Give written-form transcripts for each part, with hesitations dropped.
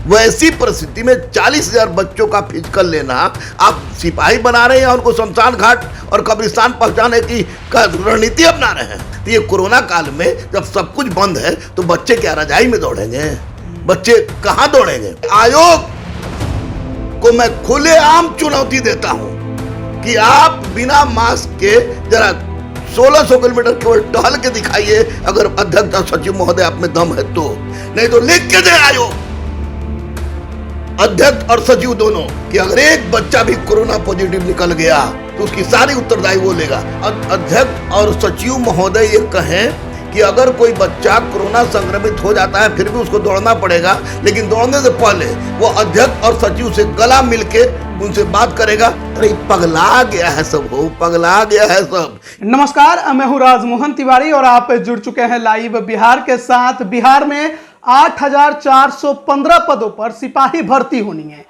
वैसी परिस्थिति में 40,000 बच्चों का फिजिकल लेना, आप सिपाही बना रहे हैं या उनको शमशान घाट और कब्रिस्तान पहुंचाने की रणनीति अपना रहे हैं। तो ये कोरोना काल में जब सब कुछ बंद है तो बच्चे क्या रजाई में दौड़ेंगे? बच्चे कहाँ दौड़ेंगे? आयोग को मैं खुलेआम चुनौती देता हूं कि आप बिना मास्क के जरा 1600 किलोमीटर केवल टहल के दिखाइए, अगर अध्यक्ष और सचिव महोदय आप में दम है तो। नहीं तो लिख के दे आयोग, अध्यक्ष और सचिव दोनों, कि अगर एक बच्चा भी कोरोना पॉजिटिव निकल गया तो उसकी सारी उत्तरदायी वो लेगा। अध्यक्ष और सचिव महोदय ये कहें कि अगर कोई बच्चा कोरोना संक्रमित हो जाता है फिर भी उसको दौड़ना पड़ेगा, लेकिन दौड़ने से पहले वो अध्यक्ष और सचिव से गला मिलके उनसे बात करेगा। अरे पगला गया है सब, हो पगला गया है सब। नमस्कार, मैं हूं राजमोहन तिवारी और आप जुड़ चुके हैं लाइव बिहार के साथ। बिहार में 8,415 पदों पर सिपाही भर्ती होनी है।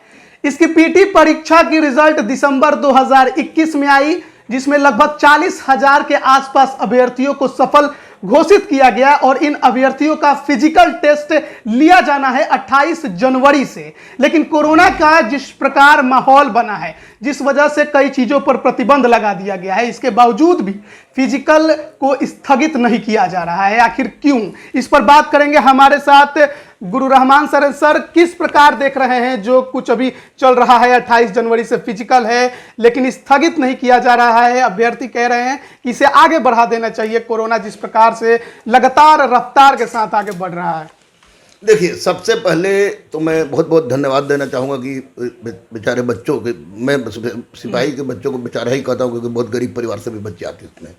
इसकी पीटी परीक्षा की रिजल्ट दिसंबर 2021 में आई, जिसमें लगभग 40,000 के आसपास अभ्यर्थियों को सफल घोषित किया गया और इन अभ्यर्थियों का फिजिकल टेस्ट लिया जाना है 28 जनवरी से। लेकिन कोरोना का जिस प्रकार माहौल बना है, जिस वजह से कई चीजों पर प्रतिबंध लगा दिया गया है, इसके बावजूद भी फिजिकल को स्थगित नहीं किया जा रहा है। आखिर क्यों? इस पर बात करेंगे। हमारे साथ गुरु रहमान सर। सर, किस प्रकार देख रहे हैं जो कुछ अभी चल रहा है? 28 जनवरी से फिजिकल है लेकिन स्थगित नहीं किया जा रहा है। अभ्यर्थी कह रहे हैं कि इसे आगे बढ़ा देना चाहिए। कोरोना जिस प्रकार से लगातार रफ्तार के साथ आगे बढ़ रहा है। देखिए, सबसे पहले तो मैं बहुत बहुत धन्यवाद देना चाहूँगा कि बेचारे बच्चों के, मैं सिपाही के बच्चों को बेचारा ही कहता हूँ क्योंकि बहुत गरीब परिवार से भी बच्चे आते हैं उसमें,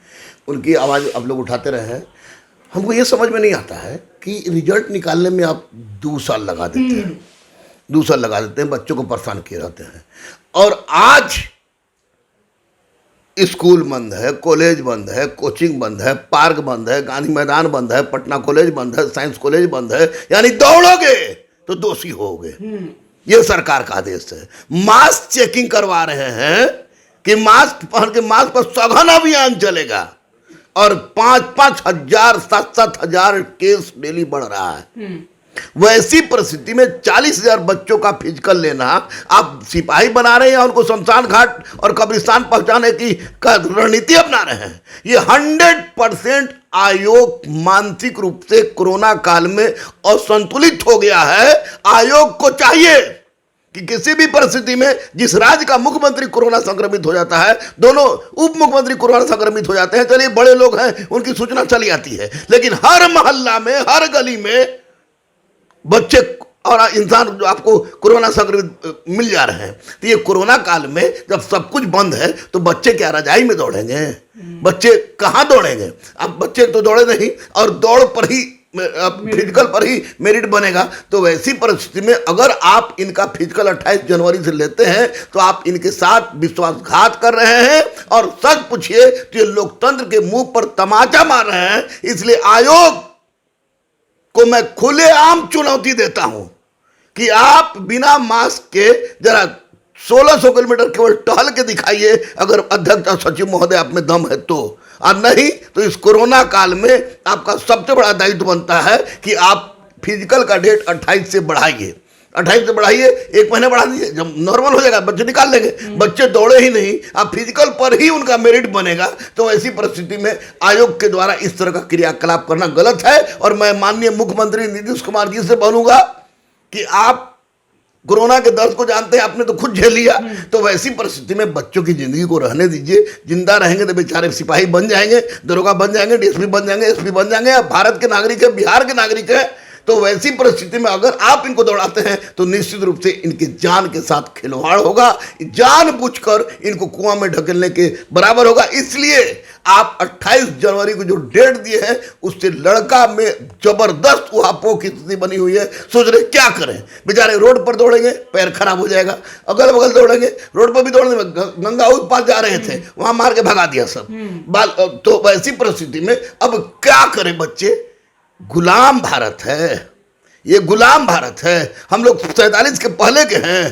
उनकी आवाज़ आप लोग उठाते रहे हैं। हमको ये समझ में नहीं आता है कि रिजल्ट निकालने में आप 2 साल लगा देते हैं, 2 साल लगा देते हैं, बच्चों को परेशान किए रहते हैं। और आज स्कूल बंद है, कॉलेज बंद है, कोचिंग बंद है, पार्क बंद है, गांधी मैदान बंद है, पटना कॉलेज बंद है, साइंस कॉलेज बंद है, यानी दौड़ोगे तो दोषी होगे। ये सरकार का आदेश है। मास्क चेकिंग करवा रहे हैं कि मास्क पहन के मास्क पर सघन अभियान चलेगा और 5-5 हजार 7-7 हजार केस डेली बढ़ रहा है। वैसी परिस्थिति में 40,000 बच्चों का फिजिकल लेना, आप सिपाही बना रहे हैं या उनको शमशान घाट और कब्रिस्तान पहुंचाने की रणनीति अपना रहे हैं। ये 100% आयोग मानसिक रूप से कोरोना काल में असंतुलित हो गया है। आयोग को चाहिए कि किसी भी परिस्थिति में जिस राज्य का मुख्यमंत्री कोरोना संक्रमित हो जाता है, दोनों उप मुख्यमंत्री कोरोना संक्रमित हो जाते हैं, चलिए बड़े लोग हैं उनकी सूचना चली आती है, लेकिन हर मोहल्ला में, हर गली में बच्चे और इंसान जो आपको कोरोना संक्रमित मिल जा रहे हैं। तो ये कोरोना काल में जब सब कुछ बंद है तो बच्चे क्या रजाई में दौड़ेंगे? बच्चे कहाँ दौड़ेंगे? अब बच्चे तो दौड़े नहीं और दौड़ पर ही, फिजिकल पर ही मेरिट बनेगा। तो वैसी परिस्थिति में अगर आप इनका फिजिकल 28 जनवरी से लेते हैं तो आप इनके साथ विश्वासघात कर रहे हैं और सच पूछिए तो ये लोकतंत्र के मुंह पर तमाचा मार रहे हैं। इसलिए आयोग को मैं खुलेआम चुनौती देता हूं कि आप बिना मास्क के जरा 1600 किलोमीटर केवल टहल के दिखाइए, अगर अध्यक्ष और सचिव महोदय आप में दम है तो। और नहीं तो इस कोरोना काल में आपका सबसे बड़ा दायित्व बनता है कि आप फिजिकल का डेट 28 से बढ़ाइए, 28 से बढ़ाइए, 1 महीने बढ़ा दीजिए। जब नॉर्मल हो जाएगा बच्चे निकाल लेंगे। बच्चे दौड़े ही नहीं, आप फिजिकल पर ही उनका मेरिट बनेगा। तो ऐसी परिस्थिति में आयोग के द्वारा इस तरह का क्रियाकलाप करना गलत है। और मैं माननीय मुख्यमंत्री नीतीश कुमार जी से बोलूंगा कि आप कोरोना के दर्द को जानते हैं, आपने तो खुद झेल लिया। तो वैसी परिस्थिति में बच्चों की जिंदगी को रहने दीजिए। जिंदा रहेंगे तो बेचारे सिपाही बन जाएंगे, दरोगा बन जाएंगे, डीएसपी बन जाएंगे, एसपी बन जाएंगे। अब भारत के नागरिक है, बिहार के नागरिक है। तो वैसी परिस्थिति में अगर आप इनको दौड़ाते हैं तो निश्चित रूप से इनकी जान के साथ खिलवाड़ होगा, जानबूझकर इनको कुआं में ढकेलने के बराबर होगा। इसलिए आप 28 जनवरी को जो डेट दिए हैं उससे लड़का में जबरदस्त उहापोह की स्थिति बनी हुई है। सोच रहे क्या करें? बेचारे रोड पर दौड़ेंगे, पैर खराब हो जाएगा, अगल बगल दौड़ेंगे, रोड पर भी दौड़ने में गंगा उस पास जा रहे थे, वहां मार के भगा दिया सब। तो वैसी परिस्थिति में अब क्या करें? बच्चे गुलाम भारत है, ये गुलाम भारत है। हम लोग 47 के पहले के हैं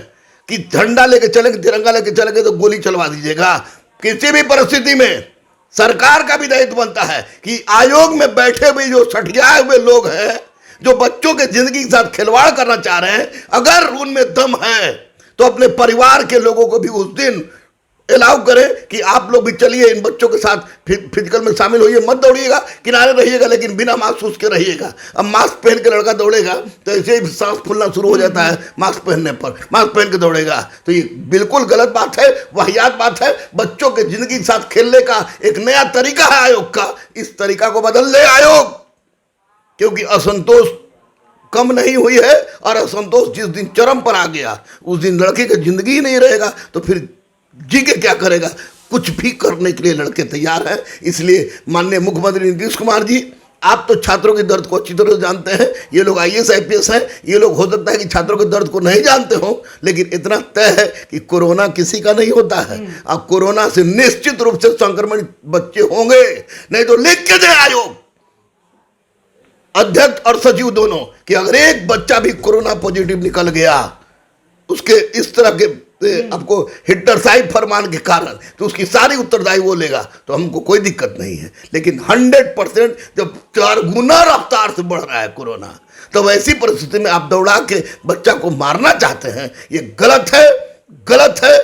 कि झंडा लेके चलेंगे, तिरंगा लेके चलेंगे तो गोली चलवा दीजिएगा। किसी भी परिस्थिति में सरकार का भी दायित्व बनता है कि आयोग में बैठे हुए जो सठियाए हुए लोग हैं, जो बच्चों के जिंदगी के साथ खिलवाड़ करना चाह रहे हैं, अगर उनमें दम है तो अपने परिवार के लोगों को भी उस दिन अलाउ करें कि आप लोग भी चलिए इन बच्चों के साथ फिजिकल में शामिल होइए, मत दौड़िएगा, किनारे रहिएगा, लेकिन बिना मास्क उसके रहिएगा। अब मास्क पहन के लड़का दौड़ेगा तो ऐसे ही सांस फूलना शुरू हो जाता है मास्क पहनने पर। मास्क पहन के दौड़ेगा तो ये बिल्कुल गलत बात है, वाहियात बात है। बच्चों के जिंदगी के साथ खेलने का एक नया तरीका है आयोग का, इस तरीका को बदल ले आयोग, क्योंकि असंतोष कम नहीं हुई है और असंतोष जिस दिन चरम पर आ गया उस दिन लड़के की जिंदगी ही नहीं रहेगा, तो फिर जी के क्या करेगा। कुछ भी करने के लिए लड़के तैयार हैं। इसलिए माननीय मुख्यमंत्री नीतीश कुमार जी, आप तो छात्रों के दर्द को अच्छी तरह से जानते हैं, ये लोग IAS IPS हैं, ये लोग हो सकता है कि छात्रों के दर्द को नहीं जानते हो, लेकिन इतना तय है कि कोरोना किसी का नहीं होता है। अब कोरोना से निश्चित रूप से संक्रमित बच्चे होंगे, नहीं तो लिख के दे आयोग, अध्यक्ष और सचिव दोनों, कि अगर एक बच्चा भी कोरोना पॉजिटिव निकल गया उसके इस तरह के आपको हिटरसाइड फरमान के कारण, तो उसकी सारी उत्तरदायी वो लेगा, तो हमको कोई दिक्कत नहीं है। लेकिन 100% जब 4 गुना रफ्तार से बढ़ रहा है कोरोना, तो ऐसी परिस्थिति में आप दौड़ा के बच्चा को मारना चाहते हैं, ये गलत है, गलत है,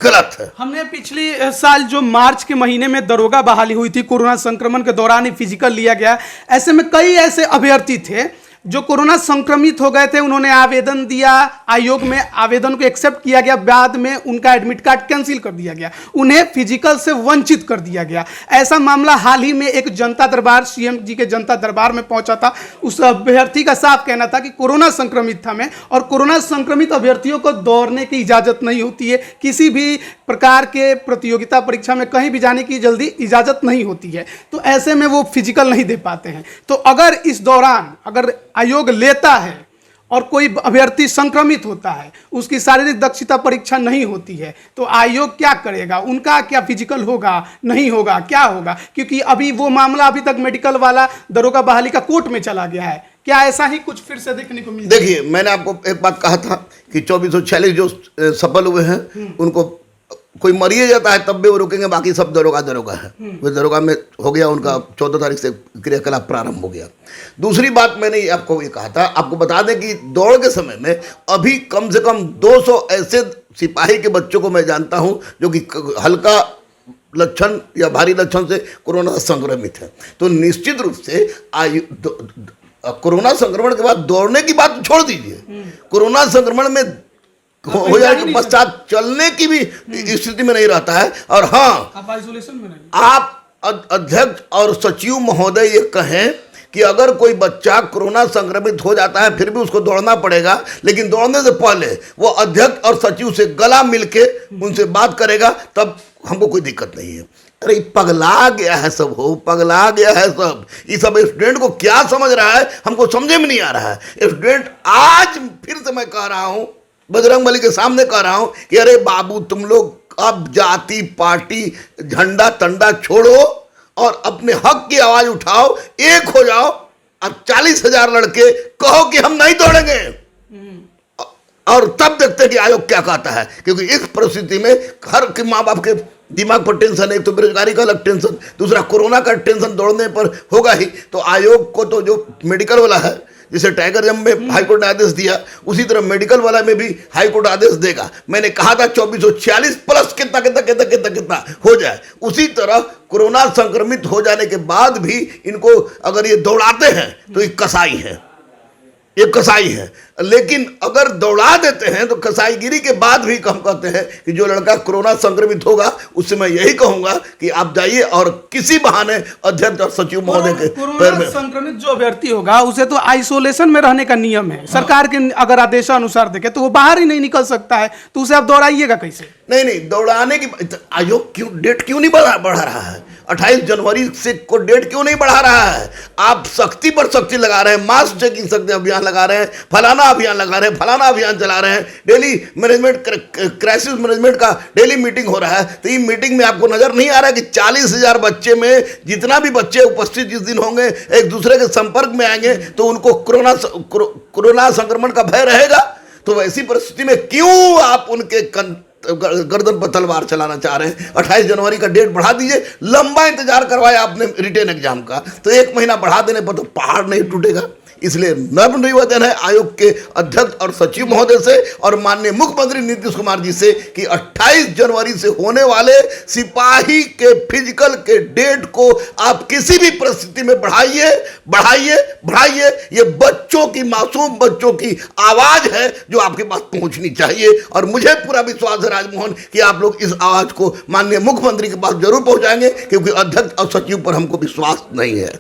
गलत है। हमने पिछली साल जो मार्च के महीने में दरोगा बहाली हुई थी, कोरोना संक्रमण के दौरान ही फिजिकल लिया गया। ऐसे में कई ऐसे अभ्यर्थी थे जो कोरोना संक्रमित हो गए थे, उन्होंने आवेदन दिया, आयोग में आवेदन को एक्सेप्ट किया गया, बाद में उनका एडमिट कार्ड कैंसिल कर दिया गया, उन्हें फिजिकल से वंचित कर दिया गया। ऐसा मामला हाल ही में एक जनता दरबार, CM जी के जनता दरबार में पहुंचा था। उस अभ्यर्थी का साफ कहना था कि कोरोना संक्रमित था मैं, और कोरोना संक्रमित अभ्यर्थियों को दौड़ने की इजाजत नहीं होती है, किसी भी प्रकार के प्रतियोगिता परीक्षा में कहीं भी जाने की जल्दी इजाजत नहीं होती है, तो ऐसे में वो फिजिकल नहीं दे पाते हैं। तो अगर इस दौरान अगर आयोग लेता है और कोई अभ्यर्थी संक्रमित होता है, उसकी शारीरिक दक्षता परीक्षा नहीं होती है, तो आयोग क्या करेगा? उनका क्या फिजिकल होगा, नहीं होगा, क्या होगा? क्योंकि अभी वो मामला अभी तक मेडिकल वाला दरोगा बहाली का कोर्ट में चला गया है। क्या ऐसा ही कुछ फिर से देखने को मिल? देखिए, मैंने आपको एक बात कहा था कि 2446 जो सफल हुए हैं उनको कोई मरिए जाता है तब भी वो रुकेंगे, बाकी सब दरोगा है। वो दरोगा में हो गया, उनका 14 तारीख से क्रियाकलाप प्रारंभ हो गया। दूसरी बात मैंने आपको ये कहा था, आपको बता दें कि दौड़ के समय में अभी कम से कम 200 ऐसे सिपाही के बच्चों को मैं जानता हूं जो कि हल्का लक्षण या भारी लक्षण से कोरोना संक्रमित है। तो निश्चित रूप से कोरोना संक्रमण के बाद दौड़ने की बात छोड़ दीजिए, कोरोना संक्रमण में हो जाए के पश्चात चलने की भी स्थिति में नहीं रहता है। और हाँ, आप आइसोलेशन में नहीं। आप अध्यक्ष और सचिव महोदय ये कहें कि अगर कोई बच्चा कोरोना संक्रमित हो जाता है फिर भी उसको दौड़ना पड़ेगा, लेकिन दौड़ने से पहले वो अध्यक्ष और सचिव से गला मिलके उनसे बात करेगा, तब हमको कोई दिक्कत नहीं है। अरे पगला गया है सब, हो पगला गया है सब। ये सब स्टूडेंट को क्या समझ रहा है, हमको समझे में नहीं आ रहा है। स्टूडेंट आज फिर से मैं कह रहा हूँ, बजरंगबली के सामने कह रहा हूं कि अरे बाबू, तुम लोग अब जाति पार्टी झंडा तंडा छोड़ो और अपने हक की आवाज उठाओ, एक हो जाओ। अब 40,000 लड़के कहो कि हम नहीं दौड़ेंगे, और तब देखते हैं कि आयोग क्या कहता है। क्योंकि इस परिस्थिति में हर के माँ बाप के दिमाग पर टेंशन है, एक तो बेरोजगारी का अलग टेंशन, दूसरा कोरोना का टेंशन दौड़ने पर होगा ही। तो आयोग को तो जो मेडिकल वाला है, जिसे टाइगर जंप में हाईकोर्ट ने आदेश दिया, उसी तरह मेडिकल वाला में भी हाईकोर्ट आदेश देगा। मैंने कहा था 2446 प्लस कितना हो जाए, उसी तरह कोरोना संक्रमित हो जाने के बाद भी इनको अगर ये दौड़ाते हैं तो ये कसाई है, ये कसाई है। लेकिन अगर दौड़ा देते हैं तो कसाईगिरी के बाद भी हम कहते हैं कि जो लड़का कोरोना संक्रमित होगा उससे मैं यही कहूंगा कि आप जाइए और किसी बहाने अध्यक्ष और सचिव महोदय के पैर में। संक्रमित जो अभ्यर्थी होगा उसे तो आइसोलेशन में रहने का नियम है, सरकार के अगर आदेशानुसार देखे तो वो बाहर ही नहीं निकल सकता है, तो उसे आप दौड़ाइएगा कैसे? नहीं, दौड़ाने की आयोग डेट क्यों नहीं बढ़ा रहा है? 28 जनवरी से को डेट क्यों नहीं बढ़ा रहा है? आप सख्ती पर सख्ती लगा रहे हैं, मास्क चेकिंग सख्ती अभियान लगा रहे हैं, फलाना अभियान लगा रहे हैं, फलाना अभियान चला रहे हैं, डेली मैनेजमेंट क्राइसिस मैनेजमेंट का डेली मीटिंग हो रहा है। तो ये मीटिंग में आपको नजर नहीं आ रहा है कि 40,000 बच्चे में जितना भी बच्चे उपस्थित जिस दिन होंगे एक दूसरे के संपर्क में आएंगे तो उनको कोरोना संक्रमण का भय रहेगा। तो वैसी परिस्थिति में क्यों आप उनके गर्दन पर तलवार चलाना चाह रहे हैं? 28 जनवरी का डेट बढ़ा दीजिए, लंबा इंतजार करवाया आपने रिटेन एग्जाम का, तो 1 महीना बढ़ा देने पर तो पहाड़ नहीं टूटेगा। इसलिए नम्र निवेदन है आयोग के अध्यक्ष और सचिव महोदय से और माननीय मुख्यमंत्री नीतीश कुमार जी से कि 28 जनवरी से होने वाले सिपाही के फिजिकल के डेट को आप किसी भी परिस्थिति में बढ़ाइए बढ़ाइए बढ़ाइए। ये बच्चों की, मासूम बच्चों की आवाज है जो आपके पास पहुंचनी चाहिए और मुझे पूरा विश्वास है राजमोहन कि आप लोग इस आवाज को माननीय मुख्यमंत्री के पास जरूर पहुंचाएंगे, क्योंकि अध्यक्ष और सचिव पर हमको विश्वास नहीं है।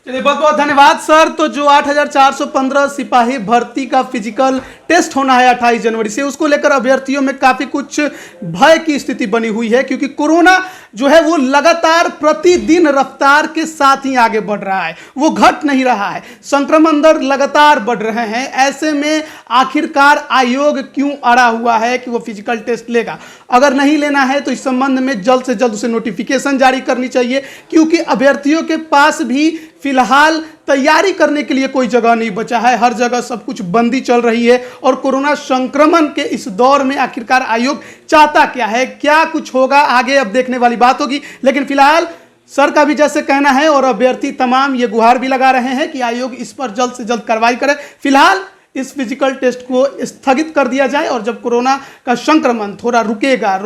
चलिए, बहुत बहुत धन्यवाद सर। तो जो 8,415 सिपाही भर्ती का फिजिकल टेस्ट होना है 28 जनवरी से, उसको लेकर अभ्यर्थियों में काफी कुछ भय की स्थिति बनी हुई है, क्योंकि कोरोना जो है वो लगातार प्रतिदिन रफ्तार के साथ ही आगे बढ़ रहा है, वो घट नहीं रहा है, संक्रमण दर लगातार बढ़ रहे हैं। ऐसे में आखिरकार आयोग क्यों अड़ा हुआ है कि वो फिजिकल टेस्ट लेगा? अगर नहीं लेना है तो इस संबंध में जल्द से जल्द उसे नोटिफिकेशन जारी करनी चाहिए, क्योंकि अभ्यर्थियों के पास भी फिलहाल तैयारी करने के लिए कोई जगह नहीं बचा है। हर जगह सब कुछ बंदी चल रही है और कोरोना संक्रमण के इस दौर में आखिरकार आयोग चाहता क्या है, क्या कुछ होगा आगे, अब देखने वाली बात होगी। लेकिन फिलहाल सर का भी जैसे कहना है और अभ्यर्थी तमाम ये गुहार भी लगा रहे हैं कि आयोग इस पर जल्द से जल्द कार्रवाई करे। फिलहाल इस फिजिकल टेस्ट को स्थगित कर दिया जाए और जब कोरोना का संक्रमण थोड़ा रुकेगा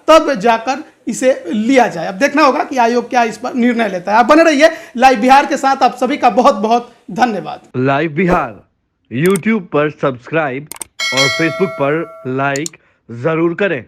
तब जाकर इसे लिया जाए। अब देखना होगा कि आयोग क्या इस पर निर्णय लेता है। आप बने रहिए लाइव बिहार के साथ। आप सभी का बहुत बहुत धन्यवाद। लाइव बिहार YouTube पर सब्सक्राइब और Facebook पर लाइक जरूर करें।